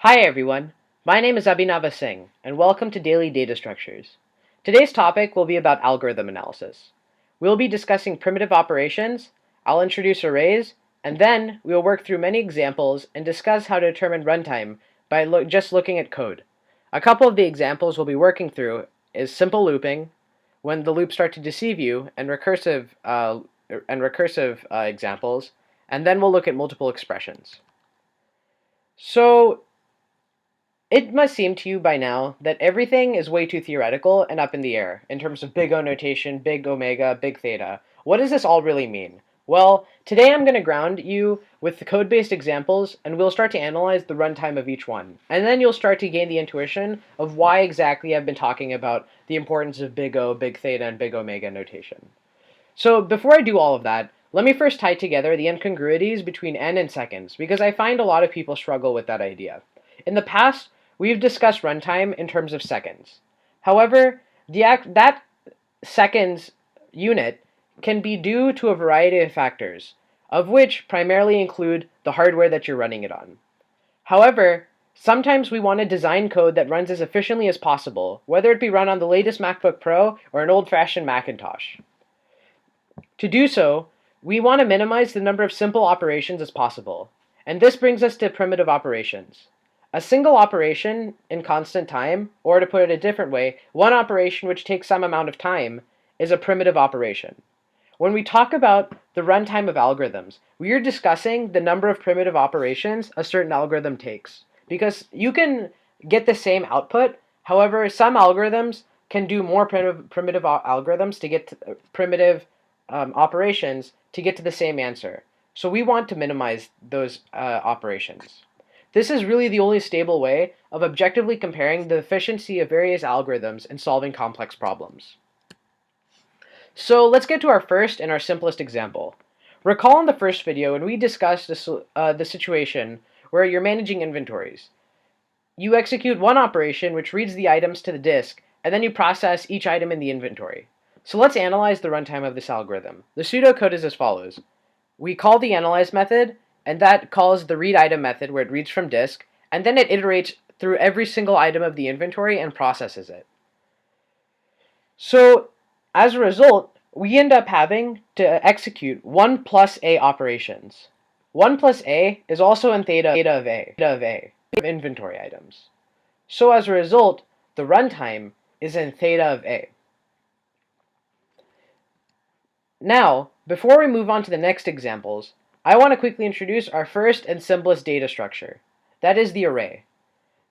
Hi everyone, my name is Abhinava Singh, and welcome to Daily Data Structures. Today's topic will be about algorithm analysis. We'll be discussing primitive operations, I'll introduce arrays, and then we'll work through many examples and discuss how to determine runtime by just looking at code. A couple of the examples we'll be working through is simple looping, when the loops start to deceive you, and recursive examples, and then we'll look at multiple expressions. So it must seem to you by now that everything is way too theoretical and up in the air in terms of big O notation, big omega, big theta. What does this all really mean? Well, today I'm going to ground you with the code-based examples, and we'll start to analyze the runtime of each one. And then you'll start to gain the intuition of why exactly I've been talking about the importance of big O, big theta, and big omega notation. So before I do all of that, let me first tie together the incongruities between n and seconds, because I find a lot of people struggle with that idea. In the past, we've discussed runtime in terms of seconds. However, that seconds unit can be due to a variety of factors, of which primarily include the hardware that you're running it on. However, sometimes we want to design code that runs as efficiently as possible, whether it be run on the latest MacBook Pro or an old-fashioned Macintosh. To do so, we want to minimize the number of simple operations as possible, and this brings us to primitive operations. A single operation in constant time, or to put it a different way, one operation which takes some amount of time, is a primitive operation. When we talk about the runtime of algorithms, we are discussing the number of primitive operations a certain algorithm takes, because you can get the same output. However, some algorithms can do more primitive algorithms to get to, primitive operations to get to the same answer. So we want to minimize those operations. This is really the only stable way of objectively comparing the efficiency of various algorithms in solving complex problems. So let's get to our first and our simplest example. Recall in the first video when we discussed the situation where you're managing inventories. You execute one operation which reads the items to the disk, and then you process each item in the inventory. So let's analyze the runtime of this algorithm. The pseudocode is as follows. We call the analyze method, and that calls the read item method where it reads from disk, and then it iterates through every single item of the inventory and processes it. So as a result, we end up having to execute 1 plus a operations. 1 plus a is also in theta of a, of inventory items. So as a result, the runtime is in theta of a. Now, before we move on to the next examples, I want to quickly introduce our first and simplest data structure. That is the array.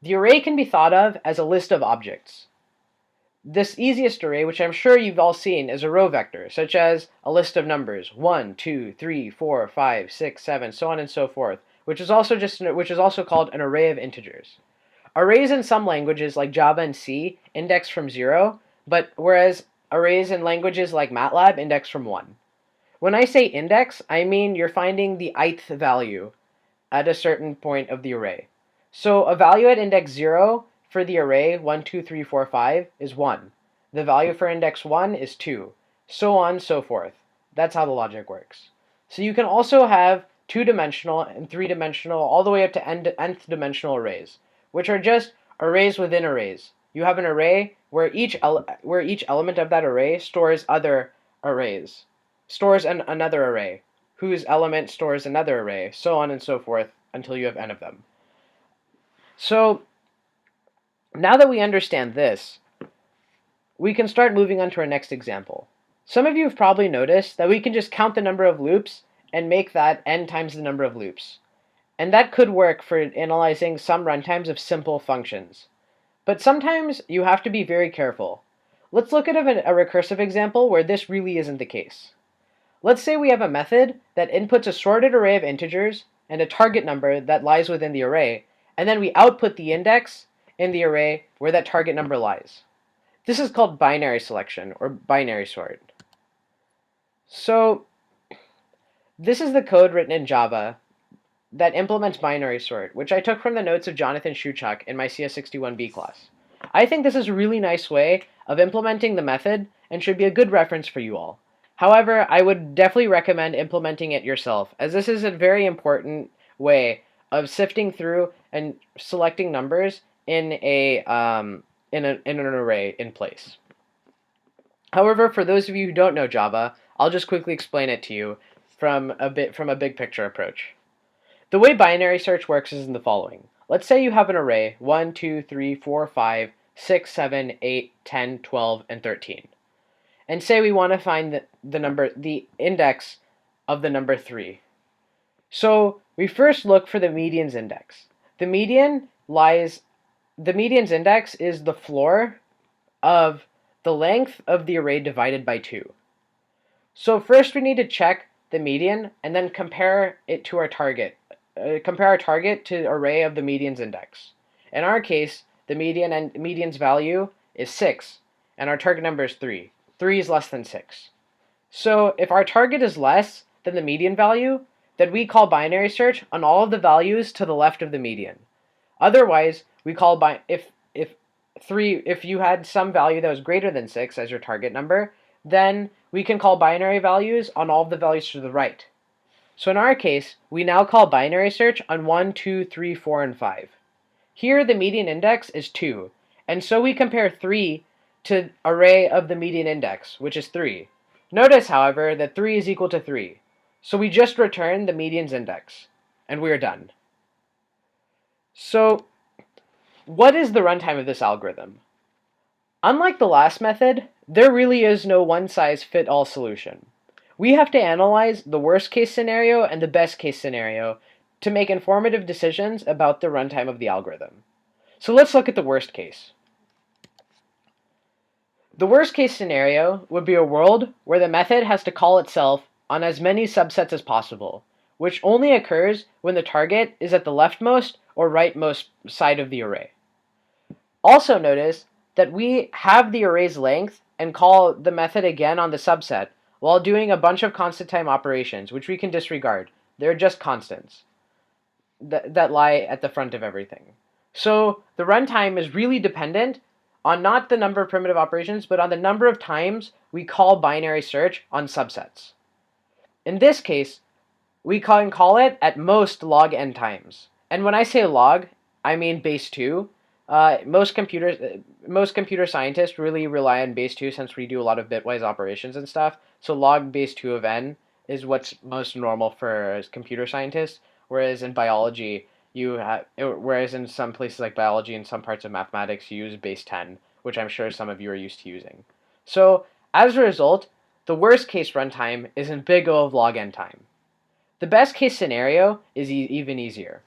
The array can be thought of as a list of objects. This easiest array, which I'm sure you've all seen, is a row vector, such as a list of numbers 1, 2, 3, 4, 5, 6, 7, so on and so forth, which is also called an array of integers. Arrays in some languages like Java and C index from 0, but whereas arrays in languages like MATLAB index from 1. When I say index, I mean you're finding the ith value at a certain point of the array. So a value at index 0 for the array 1, 2, 3, 4, 5 is 1. The value for index 1 is 2. So on and so forth. That's how the logic works. So you can also have 2-dimensional and 3-dimensional all the way up to nth dimensional arrays, which are just arrays within arrays. You have an array where each element of that array stores other arrays, stores another array, whose element stores another array, so on and so forth until you have n of them. So now that we understand this, we can start moving on to our next example. Some of you have probably noticed that we can just count the number of loops and make that n times the number of loops. And that could work for analyzing some runtimes of simple functions. But sometimes you have to be very careful. Let's look at a recursive example where this really isn't the case. Let's say we have a method that inputs a sorted array of integers and a target number that lies within the array, and then we output the index in the array where that target number lies. This is called binary selection or binary sort. So this is the code written in Java that implements binary sort, which I took from the notes of Jonathan Shuchuk in my CS61B class. I think this is a really nice way of implementing the method and should be a good reference for you all. However, I would definitely recommend implementing it yourself, as this is a very important way of sifting through and selecting numbers in an array in place. However, for those of you who don't know Java, I'll just quickly explain it to you from a big picture approach. The way binary search works is in the following. Let's say you have an array 1, 2, 3, 4, 5, 6, 7, 8, 10, 12, and 13. And say we want to find the index of the number 3. So we first look for the median's index. The median's index is the floor of the length of the array divided by 2. So first we need to check the median and then compare it to our target. Compare our target to the array of the median's index. In our case, the median's value is 6, and our target number is 3. 3 is less than 6. So if our target is less than the median value, then we call binary search on all of the values to the left of the median. Otherwise, we call if you had some value that was greater than 6 as your target number, then we can call binary values on all of the values to the right. So in our case, we now call binary search on 1, 2, 3, 4, and 5. Here the median index is 2, and so we compare 3 to array of the median index, which is 3. Notice, however, that 3 is equal to 3, so we just return the median's index, and we are done. So what is the runtime of this algorithm? Unlike the last method, there really is no one-size-fits-all solution. We have to analyze the worst-case scenario and the best-case scenario to make informative decisions about the runtime of the algorithm. So let's look at the worst case. The worst-case scenario would be a world where the method has to call itself on as many subsets as possible, which only occurs when the target is at the leftmost or rightmost side of the array. Also notice that we have the array's length and call the method again on the subset while doing a bunch of constant time operations, which we can disregard. They're just constants that lie at the front of everything. So the runtime is really dependent on not the number of primitive operations, but on the number of times we call binary search on subsets. In this case, we can call it at most log n times. And when I say log, I mean base 2. Most computer scientists really rely on base 2 since we do a lot of bitwise operations and stuff. So log base 2 of n is what's most normal for computer scientists, whereas in biology, whereas in some places like biology and some parts of mathematics, you use base 10, which I'm sure some of you are used to using. So as a result, the worst case runtime is in big O of log n time. The best case scenario is even easier.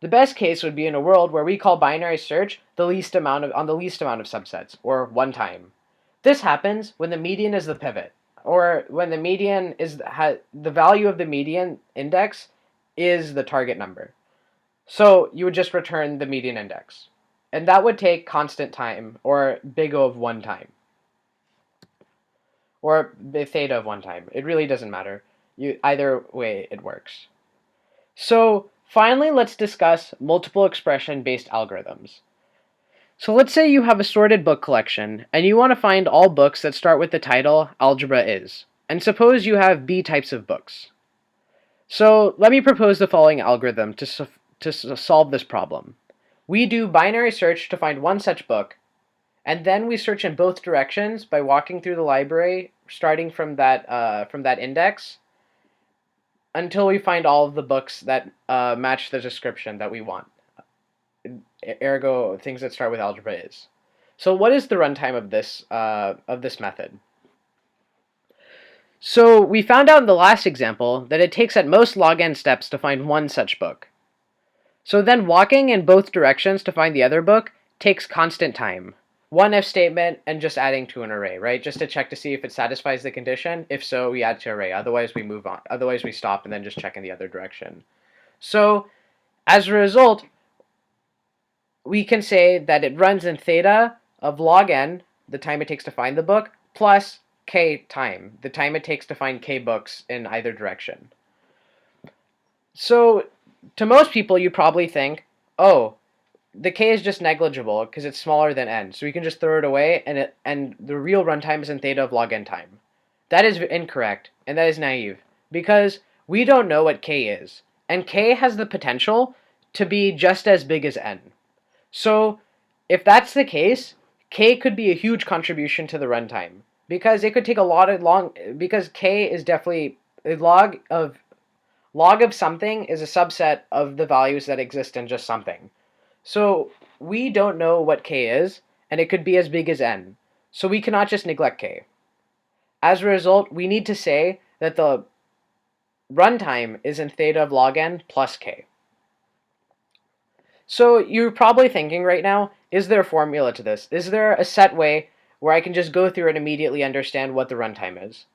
The best case would be in a world where we call binary search on the least amount of subsets, or 1 time. This happens when the median is the pivot, or when the median is the value of the median index is the target number. So you would just return the median index. And that would take constant time, or big O of 1 time. Or theta of 1 time. It really doesn't matter. Either way, it works. So finally, let's discuss multiple expression-based algorithms. So let's say you have a sorted book collection, and you want to find all books that start with the title Algebra Is. And suppose you have B types of books. So let me propose the following algorithm to solve this problem. We do binary search to find one such book, and then we search in both directions by walking through the library, starting from that index, until we find all of the books that match the description that we want. Ergo, things that start with Algebra Is. So what is the runtime of this method? So we found out in the last example that it takes at most log n steps to find one such book. So then walking in both directions to find the other book takes constant time. One if statement and just adding to an array, right? Just to check to see if it satisfies the condition. If so, we add to array. Otherwise, we move on. Otherwise, we stop and then just check in the other direction. So as a result, we can say that it runs in theta of log n, the time it takes to find the book, plus k time, the time it takes to find k books in either direction. So to most people, you probably think, oh, the k is just negligible because it's smaller than n, so we can just throw it away, and the real runtime is in theta of log n time. That is incorrect, and that is naive, because we don't know what k is, and k has the potential to be just as big as n. So if that's the case, k could be a huge contribution to the runtime because it could take a lot of long because k is definitely a log of something is a subset of the values that exist in just something. So we don't know what k is, and it could be as big as n. So we cannot just neglect k. As a result, we need to say that the runtime is in theta of log n plus k. So you're probably thinking right now, is there a formula to this? Is there a set way where I can just go through and immediately understand what the runtime is?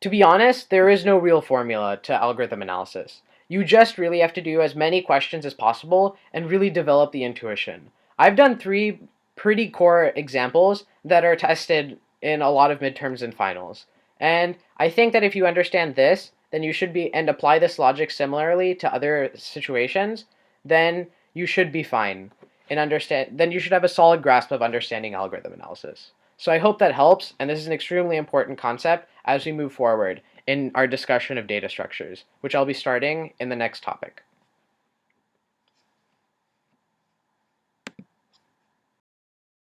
To be honest, there is no real formula to algorithm analysis. You just really have to do as many questions as possible and really develop the intuition. I've done 3 pretty core examples that are tested in a lot of midterms and finals. And I think that if you understand this, then you should be, and apply this logic similarly to other situations, then you should be fine and then you should have a solid grasp of understanding algorithm analysis. So I hope that helps, and this is an extremely important concept as we move forward in our discussion of data structures, which I'll be starting in the next topic.